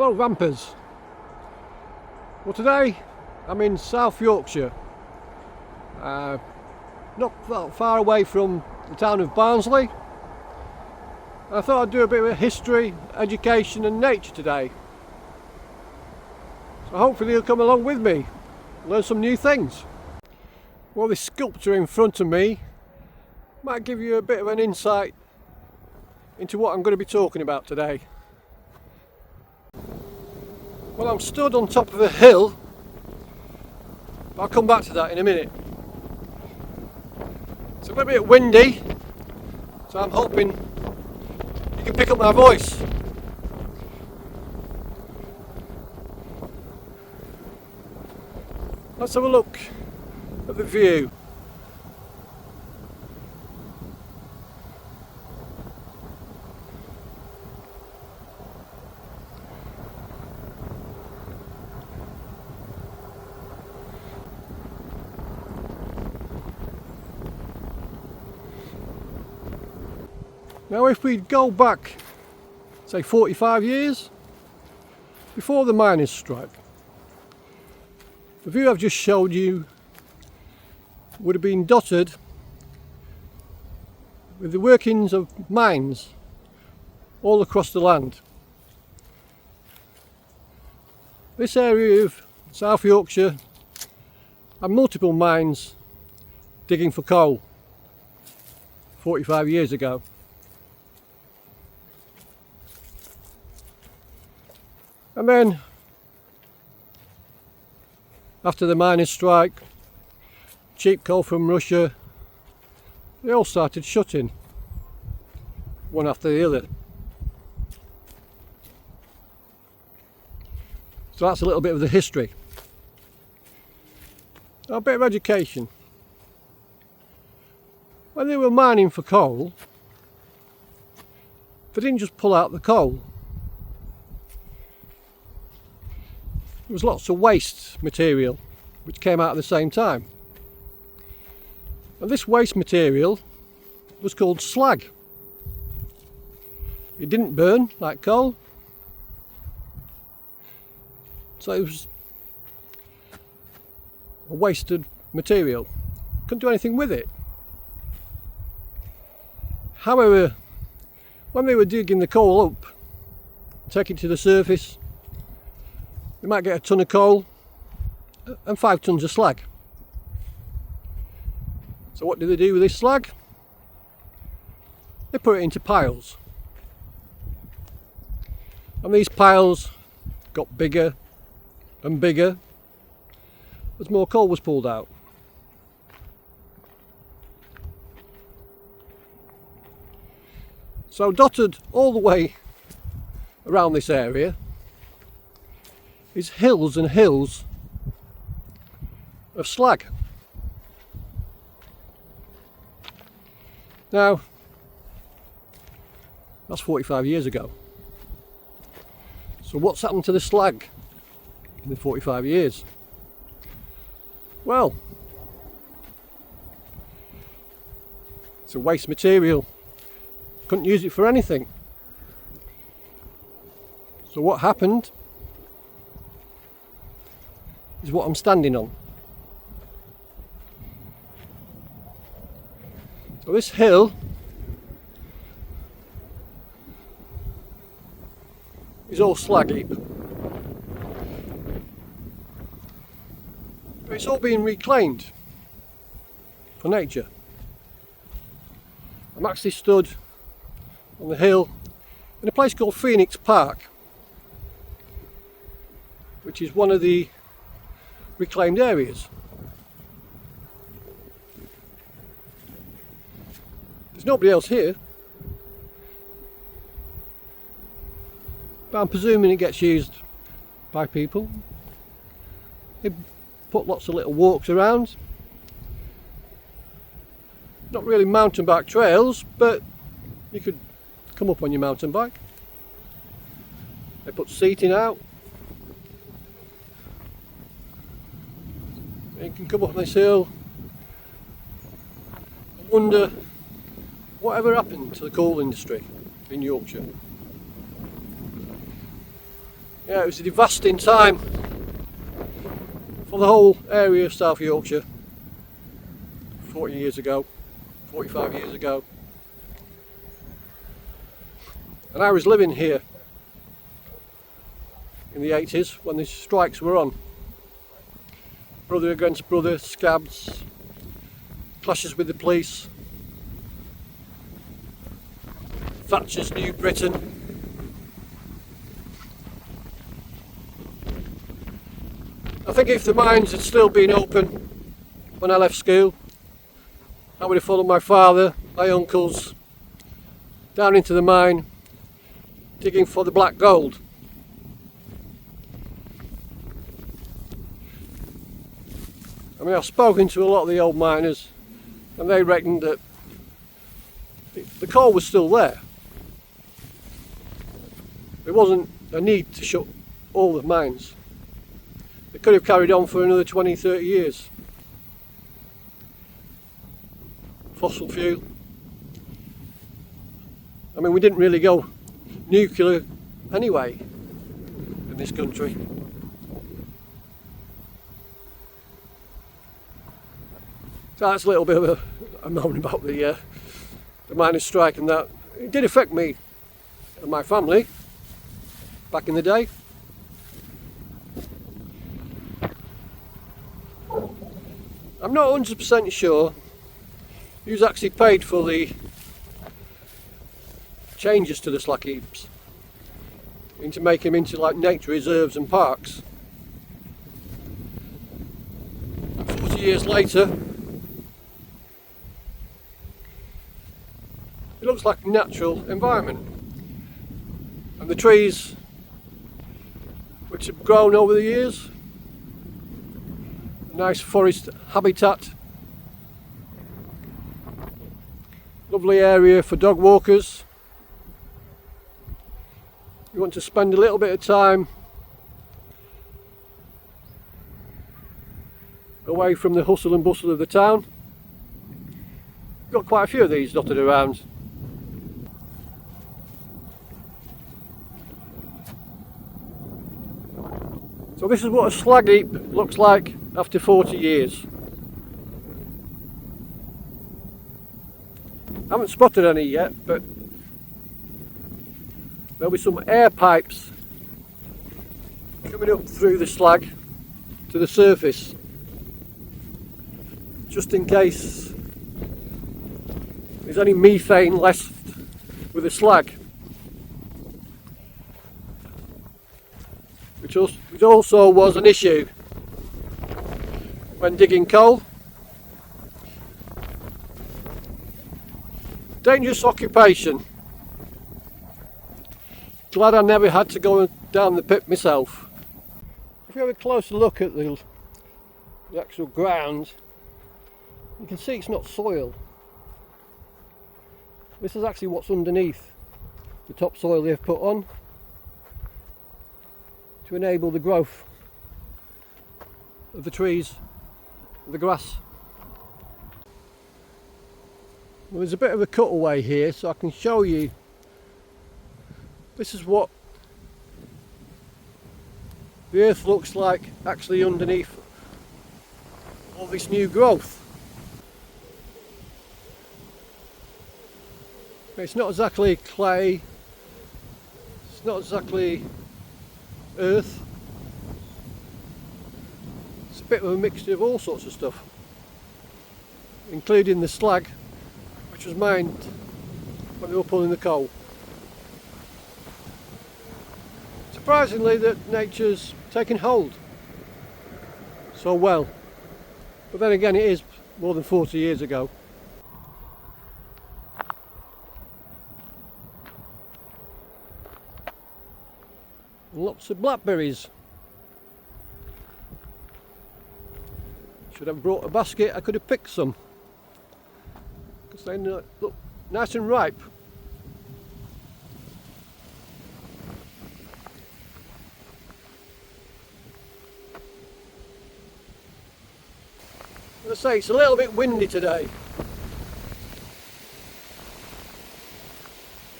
Hello Vampers. Well, today I'm in South Yorkshire, not that far away from the town of Barnsley. I thought I'd do a bit of history, education and nature today. So hopefully you'll come along with me, learn some new things. Well, this sculpture in front of me might give you a bit of an insight into what I'm going to be talking about today. Well, I'm stood on top of a hill, but I'll come back to that in a minute. It's a little bit windy, so I'm hoping you can pick up my voice. Let's have a look at the view. Now if we go back, say 45 years, before the miners' strike, the view I've just showed you would have been dotted with the workings of mines all across the land. This area of South Yorkshire had multiple mines digging for coal 45 years ago. And then, after the miners' strike, cheap coal from Russia, they all started shutting, one after the other. So that's a little bit of the history. Now, a bit of education. When they were mining for coal, they didn't just pull out the coal. There was lots of waste material which came out at the same time. And this waste material was called slag. It didn't burn like coal, so it was a wasted material. Couldn't do anything with it. However, when they were digging the coal up, taking it to the surface, they might get a ton of coal and 5 tons of slag. So what do they do with this slag? They put it into piles. And these piles got bigger and bigger as more coal was pulled out. So dotted all the way around this area is hills and hills of slag. Now, that's 45 years ago. So what's happened to the slag in the 45 years? Well, it's a waste material. Couldn't use it for anything. So what happened is what I'm standing on. So this hill is all slag heap. But it's all being reclaimed for nature. I'm actually stood on the hill in a place called Phoenix Park, which is one of the reclaimed areas. There's nobody else here, but I'm presuming it gets used by people. They put lots of little walks around. Not really mountain bike trails, but you could come up on your mountain bike. They put seating out. You can come up this hill and wonder whatever happened to the coal industry in Yorkshire. Yeah, it was a devastating time for the whole area of South Yorkshire 40 years ago, 45 years ago. And I was living here in the 80s when the strikes were on. Brother against brother, scabs, clashes with the police, Thatcher's New Britain. I think if the mines had still been open when I left school, I would have followed my father, my uncles, down into the mine, digging for the black gold. I mean, I've spoken to a lot of the old miners, and they reckoned that the coal was still there. There wasn't a need to shut all the mines. They could have carried on for another 20, 30 years. Fossil fuel. I mean, we didn't really go nuclear anyway in this country. So that's a little bit of a moan about the miners' strike, and that it did affect me and my family back in the day. I'm not 100% sure who's actually paid for the changes to the slag heaps into making them into like nature reserves and parks. 40 years later, it looks like a natural environment, and the trees which have grown over the years, a nice forest habitat, lovely area for dog walkers. You want to spend a little bit of time away from the hustle and bustle of the town. We've got quite a few of these dotted around. So this is what a slag heap looks like after 40 years. I haven't spotted any yet, but there'll be some air pipes coming up through the slag to the surface, just in case there's any methane left with the slag, which also was an issue when digging coal. Dangerous occupation. Glad I never had to go down the pit myself. If you have a closer look at the actual ground, you can see it's not soil. This is actually what's underneath the topsoil they've put on to enable the growth of the trees, of the grass. Well, there's a bit of a cutaway here, so I can show you. This is what the earth looks like actually underneath all this new growth. It's not exactly clay, it's not exactly earth, it's a bit of a mixture of all sorts of stuff, including the slag which was mined when they were pulling the coal. Surprisingly, that nature's taken hold so well, but then again it is more than 40 years ago. Lots of blackberries. Should have brought a basket, I could have picked some, because they look nice and ripe. As I say, it's a little bit windy today.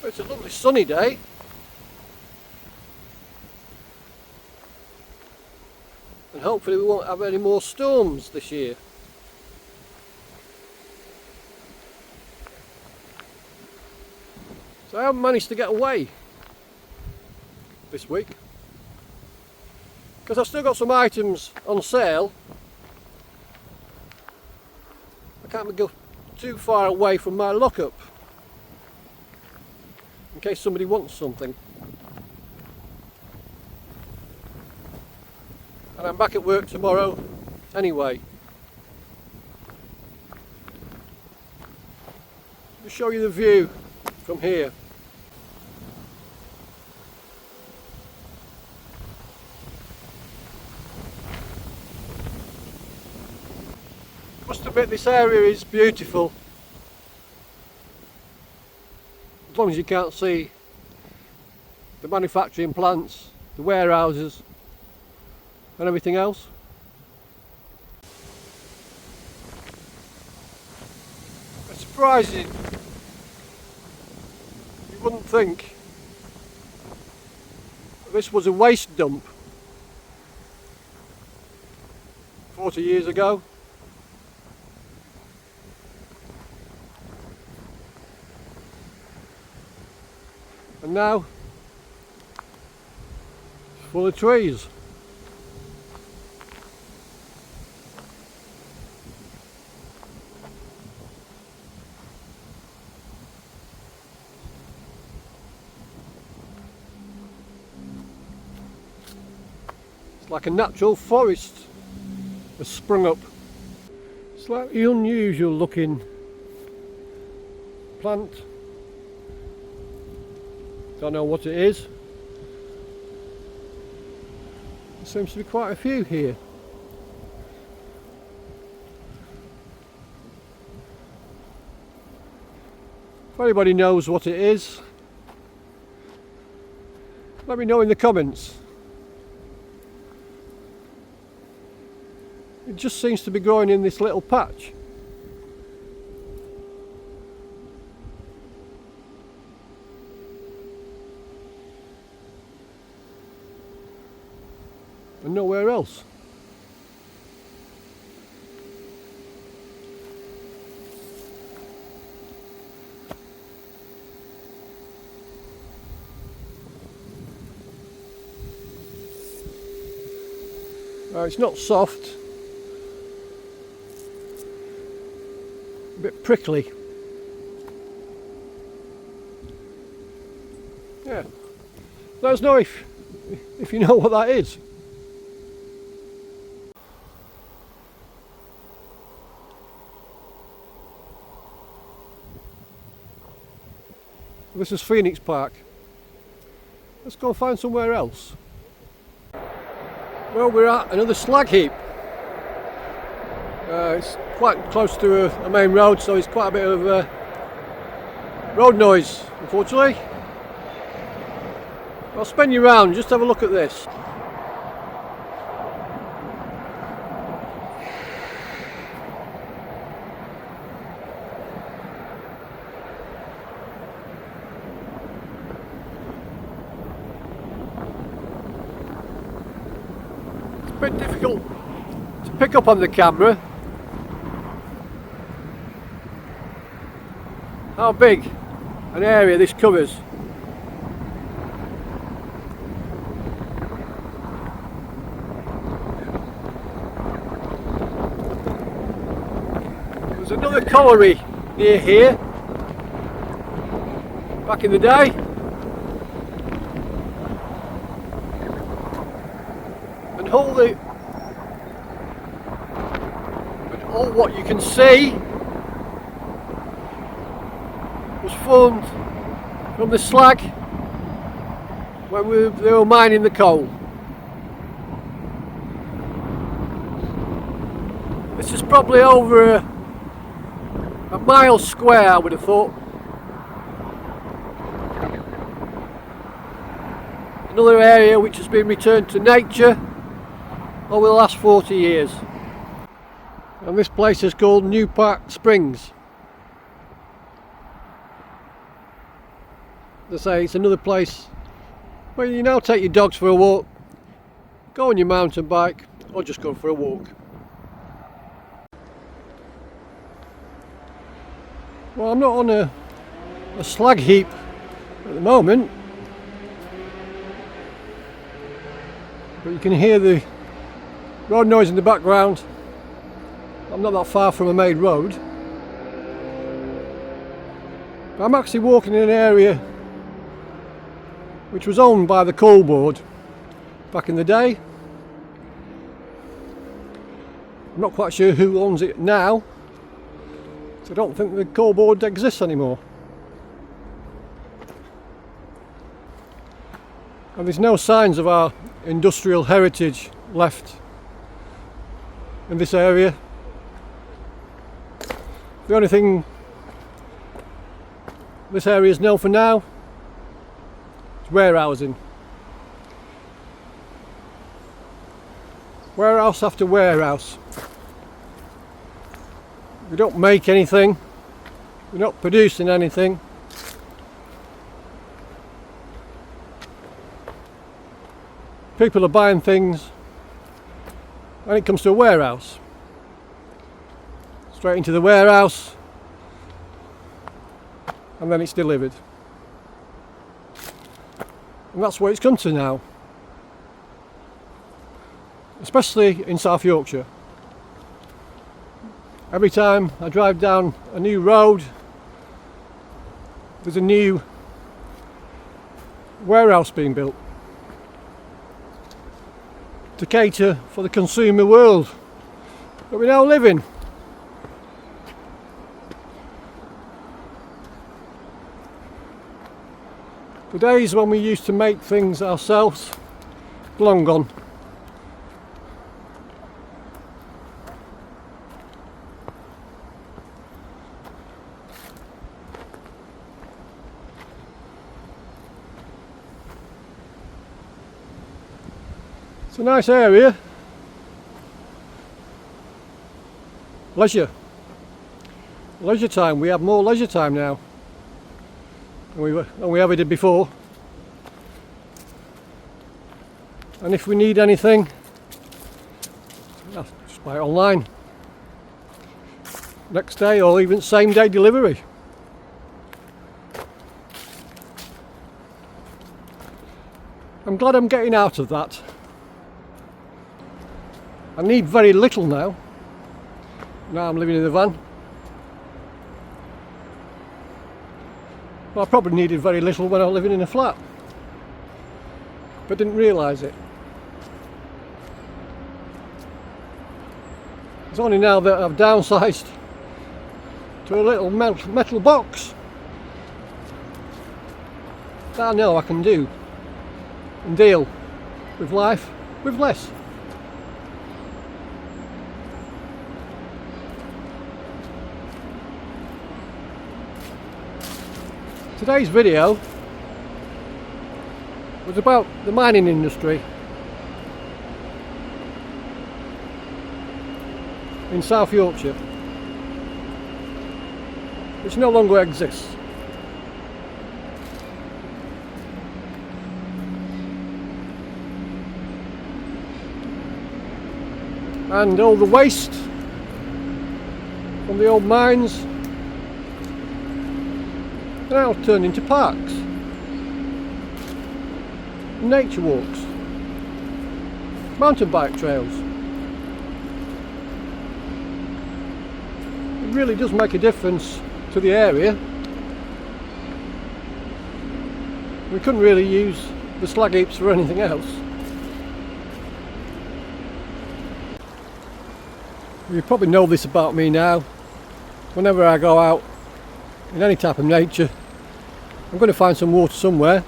But it's a lovely sunny day. and hopefully we won't have any more storms this year. So I haven't managed to get away this week because I've still got some items on sale. I can't go too far away from my lockup in case somebody wants something. And I'm back at work tomorrow anyway. I'll show you the view from here. Must admit, this area is beautiful, as long as you can't see the manufacturing plants, the warehouses and everything else. It's surprising. You wouldn't think this was a waste dump 40 years ago. And now it's full of trees. It's like a natural forest has sprung up. Slightly unusual looking plant. Don't know what it is. There seems to be quite a few here. If anybody knows what it is, let me know in the comments. It just seems to be growing in this little patch. And nowhere else. It's not soft, a bit prickly. Yeah, let us know if you know what that is. This is Phoenix Park. Let's go and find somewhere else. Well, we're at another slag heap. It's quite close to a main road, so it's quite a bit of road noise, unfortunately. I'll spin you round, just have a look at this. A bit difficult to pick up on the camera how big an area this covers. There's another colliery near here back in the day. And all what you can see was formed from the slag when they were mining the coal. This is probably over a mile square, I would have thought. Another area which has been returned to nature over the last 40 years. And this place is called New Park Springs. As I say, it's another place where you now take your dogs for a walk, go on your mountain bike, or just go for a walk. Well, I'm not on a slag heap at the moment, but you can hear the road noise in the background. I'm not that far from a main road. I'm actually walking in an area which was owned by the coal board back in the day. I'm not quite sure who owns it now, so I don't think the coal board exists anymore. And there's no signs of our industrial heritage left in this area. The only thing this area is known for now is warehousing. Warehouse after warehouse. We don't make anything, we're not producing anything. People are buying things when it comes to a warehouse. Straight into the warehouse, and then it's delivered. And that's what it's come to now. Especially in South Yorkshire. Every time I drive down a new road, there's a new warehouse being built to cater for the consumer world that we now live in. The days when we used to make things ourselves, long gone. It's a nice area. Leisure time. We have more leisure time now than we ever did before. And if we need anything, just buy it online. Next day or even same day delivery. I'm glad I'm getting out of that. I need very little now. Now I'm living in a van. Well, I probably needed very little when I was living in a flat, but didn't realise it. It's only now that I've downsized to a little metal box that I know I can do and deal with life with less. Today's video was about the mining industry in South Yorkshire, which no longer exists. And all the waste from the old mines now turned into parks, nature walks, mountain bike trails. It really does make a difference to the area. We couldn't really use the slag heaps for anything else. You probably know this about me now. Whenever I go out in any type of nature, I'm going to find some water somewhere.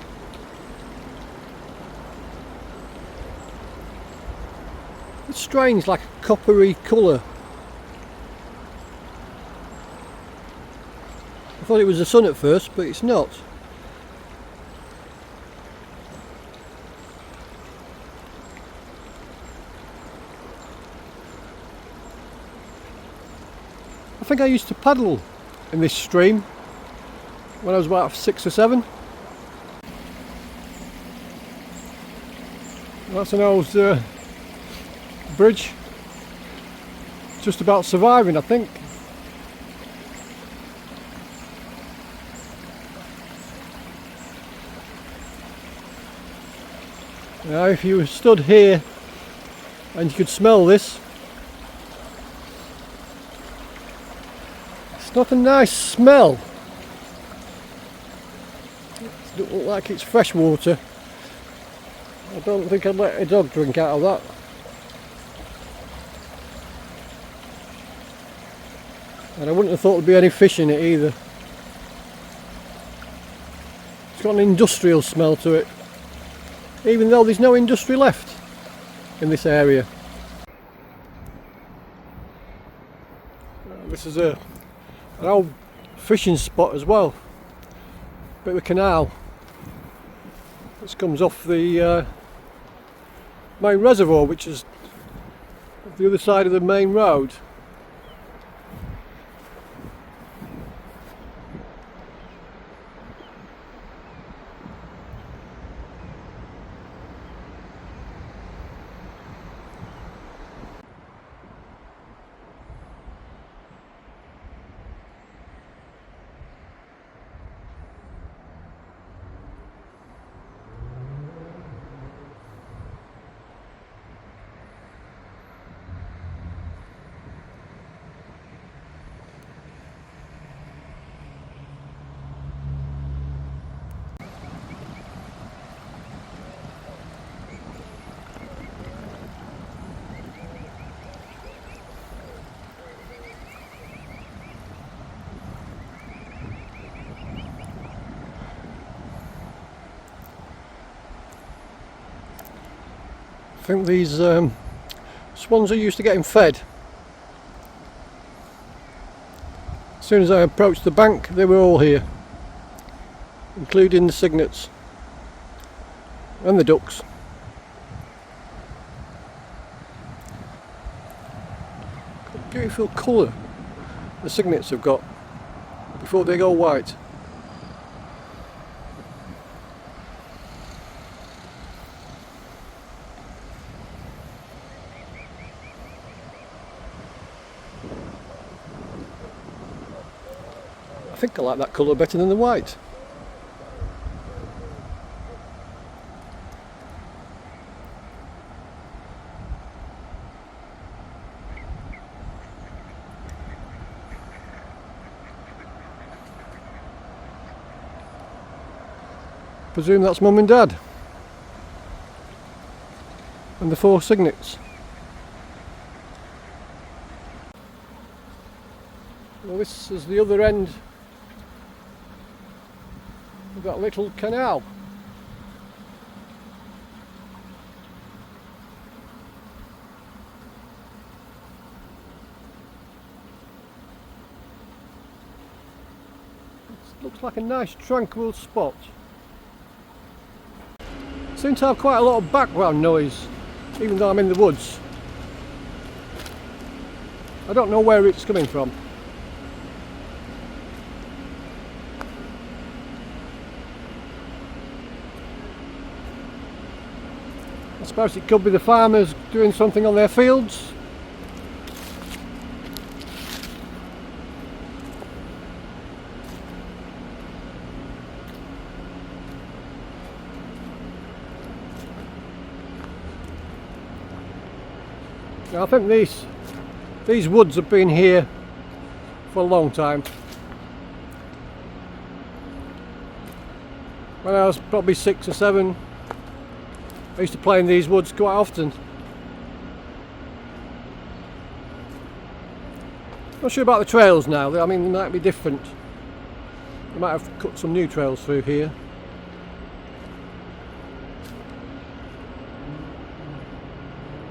It's strange, like a coppery colour. I thought it was the sun at first, but it's not. I think I used to paddle in this stream when I was about 6 or 7. That's an old bridge. Just about surviving, I think. Now if you stood here and you could smell this, it's not a nice smell. It doesn't look like it's fresh water. I don't think I'd let a dog drink out of that. And I wouldn't have thought there'd be any fish in it either. It's got an industrial smell to it, even though there's no industry left in this area. This is an old fishing spot as well. Bit of a canal. This comes off the main reservoir, which is the other side of the main road. I think these swans are used to getting fed. As soon as I approached the bank, they were all here, including the cygnets and the ducks. Beautiful colour the cygnets have got before they go white. I think I like that colour better than the white. Presume that's Mum and Dad and the 4 cygnets. Well, this is the other end of that little canal. It looks like a nice tranquil spot. Seems to have quite a lot of background noise, even though I'm in the woods. I don't know where it's coming from. I suppose it could be the farmers doing something on their fields. Now, I think these woods have been here for a long time. When I was probably 6 or 7, I used to play in these woods quite often. Not sure about the trails now. I mean, they might be different. They might have cut some new trails through here.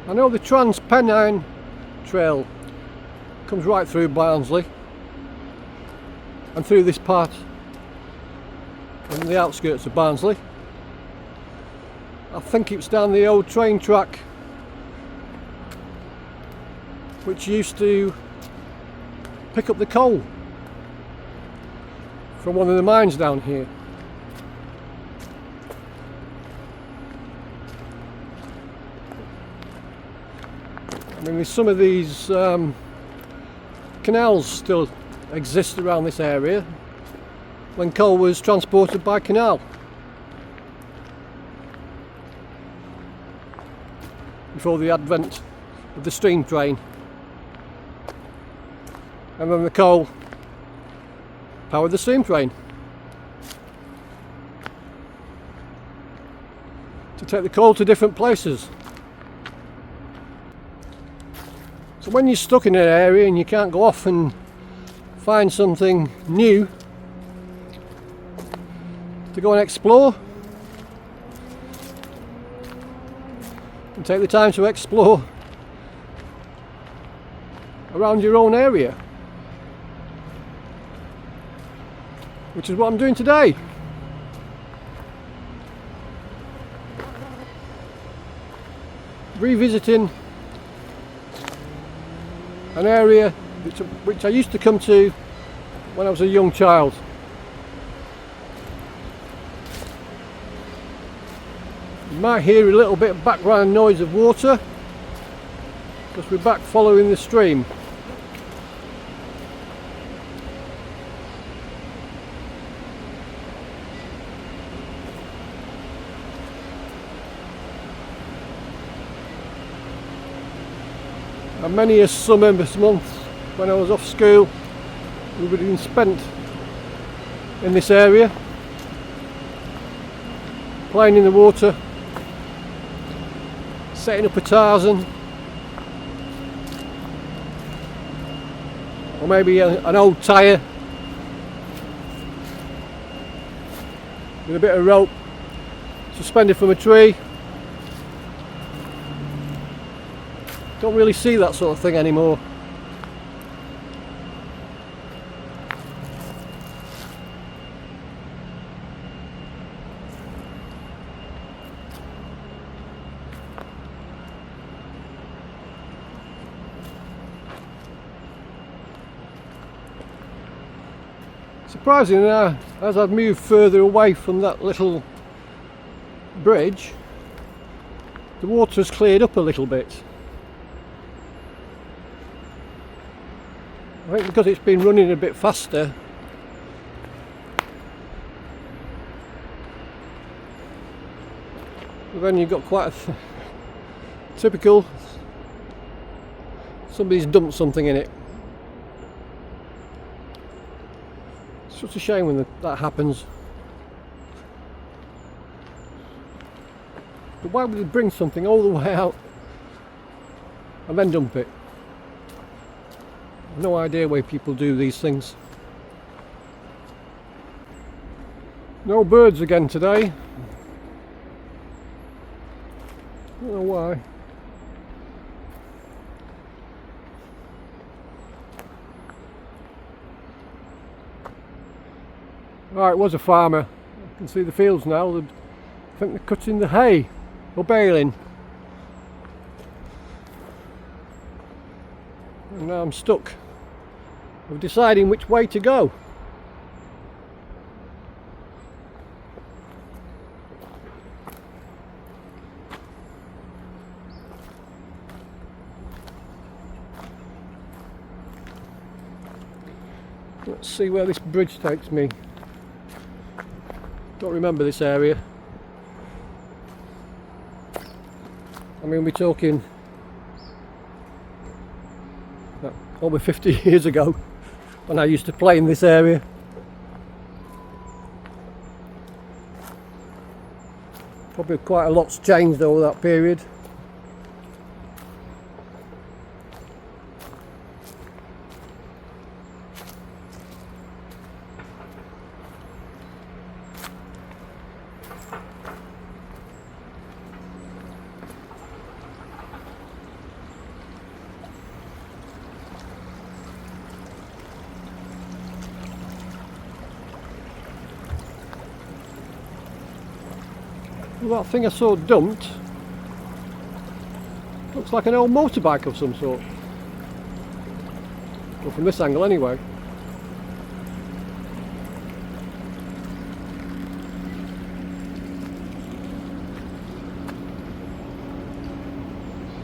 I know the Trans-Pennine Trail comes right through Barnsley and through this part on the outskirts of Barnsley. I think it's down the old train track which used to pick up the coal from one of the mines down here. I mean, there's some of these canals still exist around this area when coal was transported by canal. Before the advent of the steam train. And then the coal powered the steam train to take the coal to different places. So when you're stuck in an area and you can't go off and find something new to go and explore, and take the time to explore around your own area, which is what I'm doing today. Revisiting an area which I used to come to when I was a young child. You might hear a little bit of background noise of water because we're back following the stream. And many a summer this month when I was off school, we would have been spent in this area, playing in the water, setting up a Tarzan, or maybe an old tyre with a bit of rope suspended from a tree. Don't really see that sort of thing anymore. Surprisingly, as I've moved further away from that little bridge, the water's cleared up a little bit. I think because it's been running a bit faster, but then you've got quite a typical, somebody's dumped something in it. It's such a shame when that happens. But why would they bring something all the way out and then dump it? No idea why people do these things. No birds again today. Don't know why. Right, it was a farmer. I can see the fields now. I think they're cutting the hay or baling. And now I'm stuck with deciding which way to go. Let's see where this bridge takes me. Don't remember this area. I mean, we're talking over 50 years ago when I used to play in this area. Probably quite a lot's changed over that period. Well, that thing I saw dumped looks like an old motorbike of some sort. Well, from this angle anyway.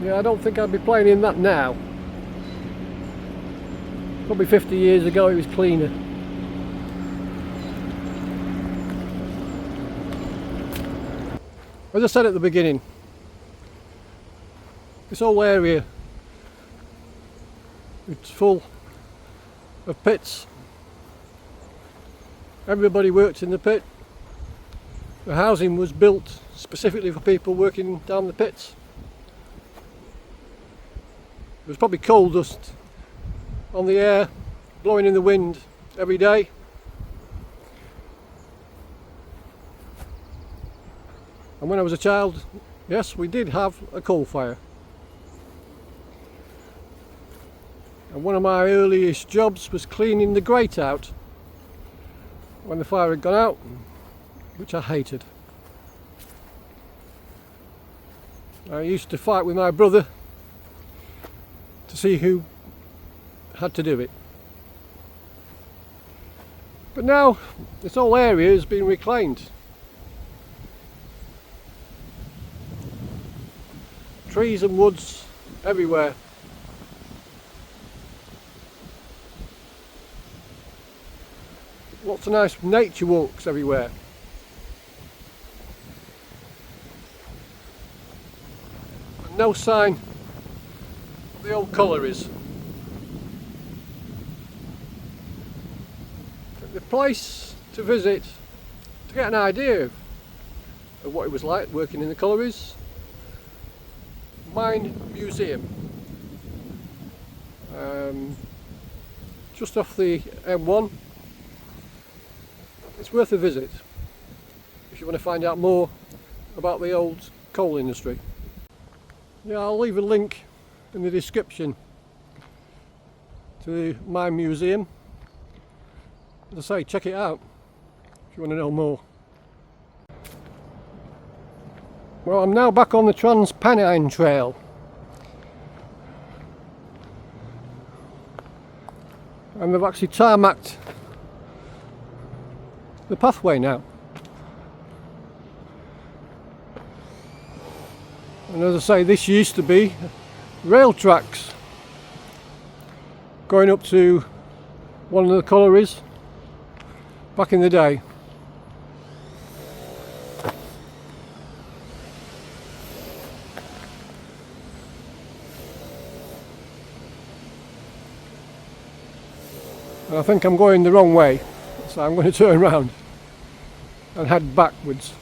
Yeah, I don't think I'd be playing in that now. Probably 50 years ago it was cleaner. As I said at the beginning, this whole area, it's full of pits. Everybody worked in the pit. The housing was built specifically for people working down the pits. There was probably coal dust on the air, blowing in the wind every day. And when I was a child, yes, we did have a coal fire. And one of my earliest jobs was cleaning the grate out when the fire had gone out, which I hated. I used to fight with my brother to see who had to do it. But now this whole area has been reclaimed. Trees and woods everywhere. Lots of nice nature walks everywhere. And no sign of the old collieries. The place to visit to get an idea of what it was like working in the collieries. Mine Museum, just off the M1. It's worth a visit if you want to find out more about the old coal industry. Yeah, I'll leave a link in the description to my museum. As I say, check it out if you want to know more. Well, I'm now back on the Trans-Pennine Trail. And they've actually tarmacked the pathway now. And as I say, this used to be rail tracks going up to one of the collieries back in the day. And I think I'm going the wrong way, so I'm going to turn around and head backwards.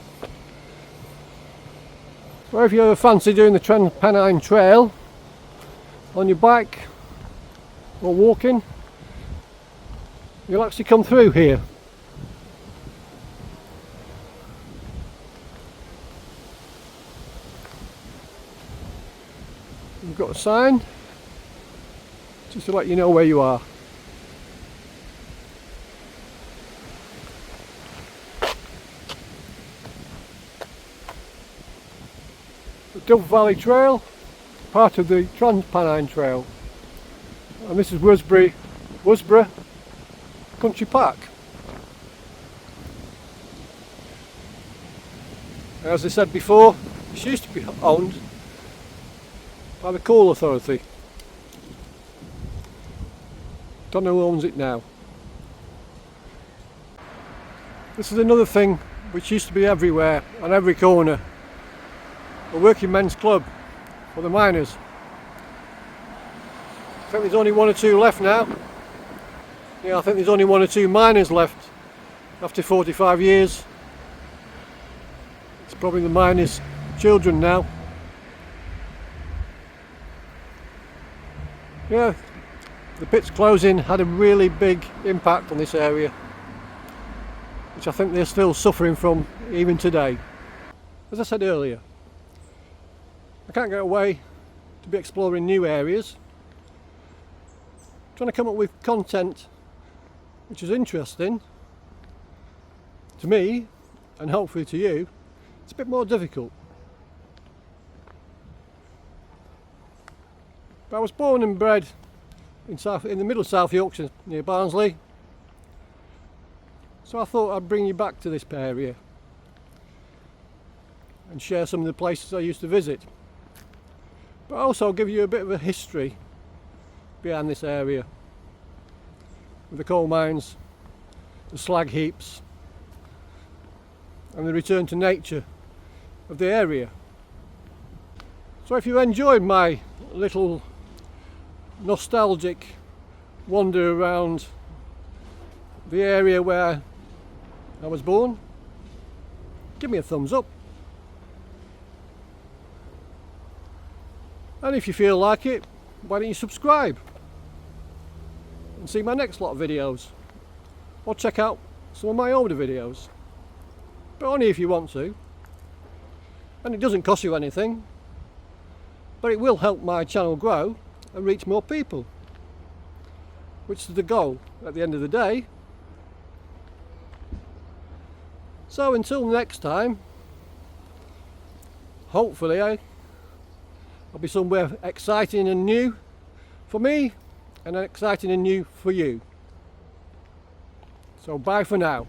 Well, if you ever fancy doing the Trans-Pennine Trail on your bike or walking, you'll actually come through here. You've got a sign just to let you know where you are. The Dove Valley Trail, part of the Trans-Pennine Trail, and this is Worsborough Country Park. As I said before, this used to be owned by the Coal Authority. Don't know who owns it now. This is another thing which used to be everywhere, on every corner. A working men's club for the miners. I think there's only one or two left now. Yeah, I think there's only one or two miners left after 45 years. It's probably the miners' children now. Yeah, the pits closing had a really big impact on this area, which I think they're still suffering from even today. As I said earlier, I can't get away to be exploring new areas, trying to come up with content which is interesting to me and hopefully to you. It's a bit more difficult. But I was born and bred in the middle of South Yorkshire near Barnsley, so I thought I'd bring you back to this area and share some of the places I used to visit. but also give you a bit of a history behind this area with the coal mines, the slag heaps, and the return to nature of the area. So if you enjoyed my little nostalgic wander around the area where I was born, give me a thumbs up. And if you feel like it, why don't you subscribe and see my next lot of videos, or check out some of my older videos, but only if you want to. And it doesn't cost you anything, but it will help my channel grow and reach more people, which is the goal at the end of the day. So until next time, hopefully I'll be somewhere exciting and new for me, and exciting and new for you. So bye for now.